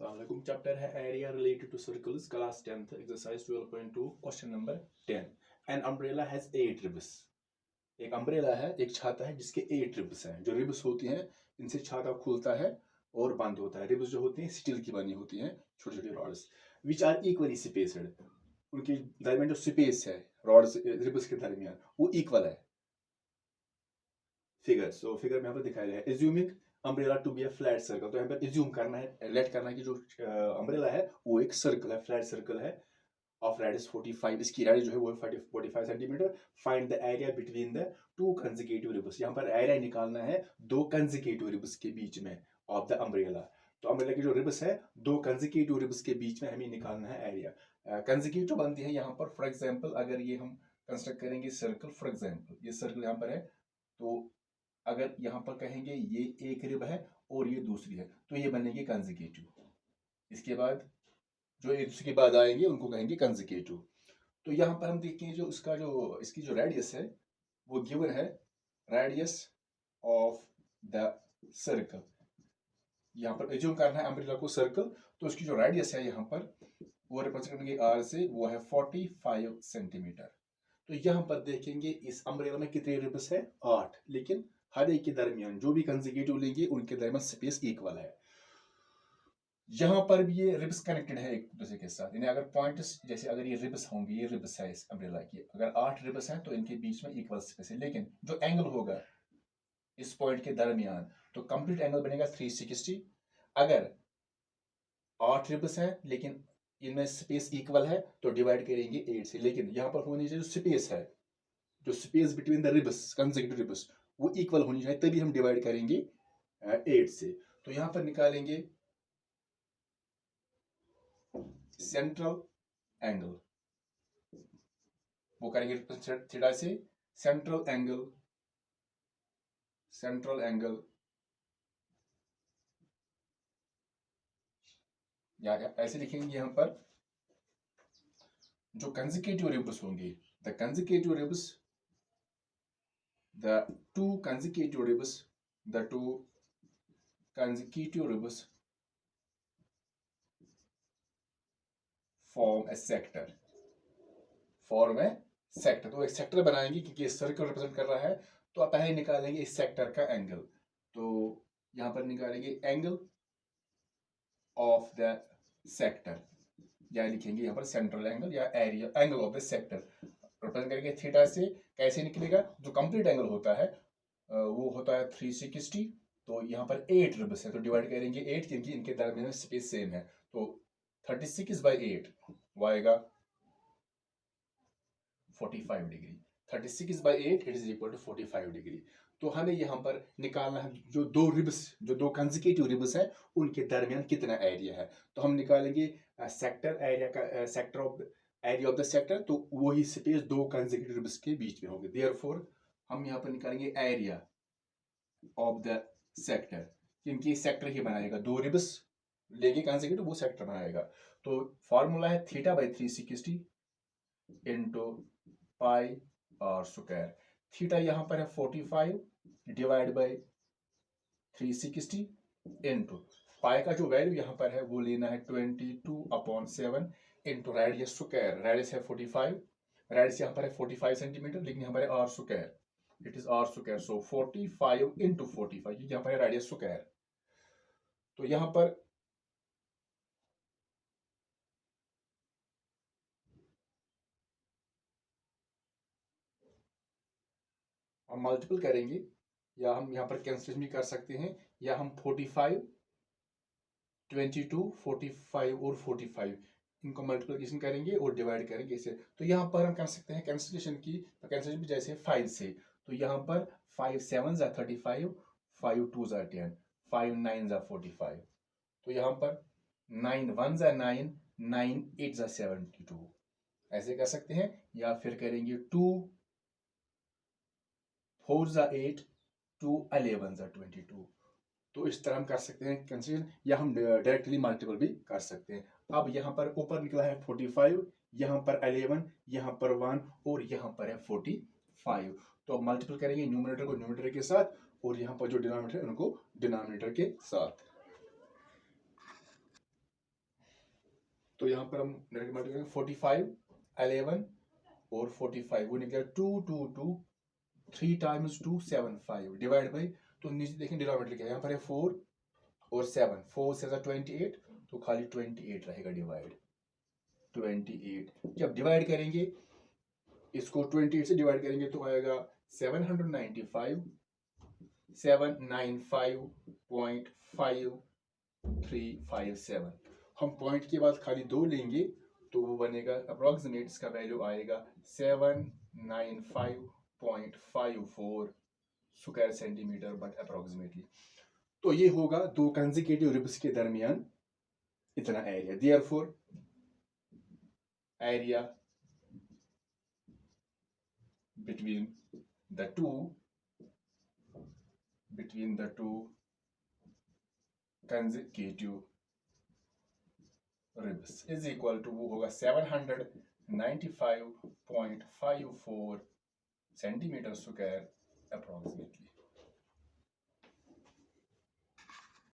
अस्सलाम चैप्टर है area related to circles class 10th exercise 12.2 question number 10 an umbrella has 8 ribs. एक umbrella है, एक छाता है जिसके 8 रिब्स हैं। जो रिब्स होती हैं इनसे छाता खुलता है और बंद होता है। रिब्स जो होती हैं स्टील की बनी होती हैं, छोटी छोटी rods which are equally spaced. उनके दरमियान जो स्पेस है रॉड्स रिब्स के दरमियान वो इक्वल है। फिगर फिगर में यहाँ पर दिखाया गया है assuming umbrella to be a flat circle. तो यहाँ पर एज्यूम करना है, लेट करना है कि जो अम्ब्रेला है वो एक सर्कल है, फ्लैट सर्कल है ऑफ रेडियस 45। इसकी रेडियस जो है वो 45 centimetre. Find the area between the two consecutive ribs. यहाँ पर एरिया निकालना है दो कंसेक्यूटिव रिब्स के बीच में ऑफ द अम्ब्रेला। तो अम्ब्रेला की जो रिब्स है दो कंसेक्यूटिव रिब्स के बीच में हमें निकालना है एरिया। कंसेक्यूटिव बनती है यहाँ पर फॉर एग्जाम्पल अगर ये हम कंस्ट्रक्ट करेंगे सर्कल, फॉर एग्जाम्पल ये सर्कल यहाँ पर है, तो अगर यहाँ पर कहेंगे ये एक रिब है और ये दूसरी है तो ये बनेंगे कंसेक्यूटिव। इसके बाद जो एक दूसरे के बाद आएंगे उनको कहेंगे कंसेक्यूटिव। तो यहाँ पर हम देखेंगे जो इसकी जो रेडियस है वो गिवन है रेडियस ऑफ द सर्कल। यहाँ पर एज्यूम करना है अम्ब्रेला को सर्कल, तो उसकी जो रेडियस है यहाँ पर वो रिप्रेजेंट करेंगे आर से, वो है 45 सेंटीमीटर। तो यहाँ पर देखेंगे इस अम्ब्रेला में कितने रिब्स है 8, लेकिन हर एक के दरमियान जो भी कंसेक्यूटिव लेंगे उनके दरमियान स्पेस इक्वल है। यहाँ पर भी ये रिब्स कनेक्टेड है एक दूसरे के साथ, यानी अगर पॉइंट्स जैसे अगर ये रिब्स होंगे, ये रिब्स है इस अम्ब्रेला की, अगर 8 रिब्स हैं तो इनके बीच में इक्वल स्पेस है। लेकिन जो एंगल होगा इस पॉइंट के दरमियान तो कंप्लीट एंगल बनेगा 360। अगर 8 रिब्स हैं लेकिन इनमें स्पेस इक्वल है तो डिवाइड करेंगे 8 से। लेकिन यहाँ पर होनी चाहिए जो स्पेस है, जो space between the ribs consecutive ribs वो इक्वल होनी चाहिए, तभी हम डिवाइड करेंगे 8 से। तो यहाँ पर निकालेंगे सेंट्रल एंगल, वो करेंगे थीटा से सेंट्रल एंगल या ऐसे लिखेंगे यहाँ पर जो कंसेक्यूटिव रिब्स होंगे the two consecutive ribs form a sector। तो एक सेक्टर बनाएंगे क्योंकि सर्कल रिप्रेजेंट कर रहा है, तो आप पहले निकालेंगे इस सेक्टर का एंगल। तो यहां पर निकालेंगे एंगल ऑफ द सेक्टर, या लिखेंगे यहां पर सेंट्रल एंगल या area angle of the sector represent करेंगे थीटा से। कैसे निकलेगा, जो कंप्लीट एंगल होता है वो होता है 360। तो यहाँ पर 8 रिब्स है तो डिवाइड करेंगे 8 क्योंकि इनके दरमियान स्पेस सेम है। तो 36/8 वो आएगा 45 degree. 36/8 it is equal to 45 degree. तो हमें यहाँ पर निकालना है जो दो कंसेक्यूटिव रिब्स है उनके दरमियान कितना एरिया है। तो हम निकालेंगे सेक्टर एरिया का, sector of area of the sector, तो वही स्पेस दो कंसेक्यूटिव रिब्स के बीच में होगी। देयरफॉर हम यहाँ पर निकालेंगे एरिया ऑफ द सेक्टर, क्योंकि सेक्टर ही बनाएगा, दो रिब्स लेंगे कंसेक्यूटिव वो सेक्टर बनाएगा। तो फॉर्मूला है θ/360 into pi r square. Theta यहाँ पर है 45 डिवाइड बाई 360 इंटू पाई का जो वैल्यू यहाँ पर है वो लेना है 22/7 इंटू रेडियस स्क्वायर। रेडियस है 45, रेडियस यहाँ पर है 45 सेंटीमीटर, लेकिन यहाँ पर है R square, it is R square. So 45 into 45 यहाँ पर है रेडियस स्क्वायर। तो यहाँ पर हम मल्टीपल करेंगे या हम यहाँ पर कैंसिलेशन भी कर सकते हैं, या हम 45, 22, 45 और 45 इनको मल्टीप्लिकेशन करेंगे और डिवाइड करेंगे इसे। तो यहाँ पर हम कर सकते हैं कैंसिलेशन की, तो कैंसिलेशन भी जैसे 5 से, तो यहाँ पर 5 7 जा 35, 5 2 जा 10, 5 9 जा 45। तो यहाँ पर 9 1 जा 9, 9 8 जा 72 ऐसे कर सकते हैं। या फिर करेंगे 2 4 जा 8, 2 11 जा 22। तो इस तरह हम कर सकते हैं कैंसिलेशन, या हम डायरेक्टली मल्टीपल भी कर सकते हैं। अब यहाँ पर ऊपर निकला है 45, यहाँ पर 11, यहाँ पर 1 और यहाँ पर है 45। तो अब मल्टीपल करेंगे न्यूमरेटर को न्यूमरेटर के साथ और यहाँ पर जो डिनोमिनेटर है उनको डिनोमिनेटर के साथ। तो यहाँ पर हम मल्टीप्लाई करेंगे 45, 11 और 45, वो निकलेगा 2 3 टाइम्स 2 7 5 डिवाइड बाई, तो नीचे देखें डिनोमिनेटर क्या है, यहाँ पर है 4 और 7, 4 से 28, तो खाली 28 रहेगा डिवाइड 28। जब डिवाइड करेंगे इसको 28 से डिवाइड करेंगे तो आएगा 795.5357। हम पॉइंट के बाद खाली 2 लेंगे तो वो बनेगा अप्रोक्सीमेट, इसका वैल्यू आएगा 795.54 स्क्वायर सेंटीमीटर बट अप्रोक्सीमेटली। तो ये होगा दो कंसेक्यूटिव रिब्स के दरमियान इतना area. Therefore area between the two consecutive ribs is equal to, वो होगा 795.54 सेंटीमीटर स्क्वायर अप्रोक्सीमेटली।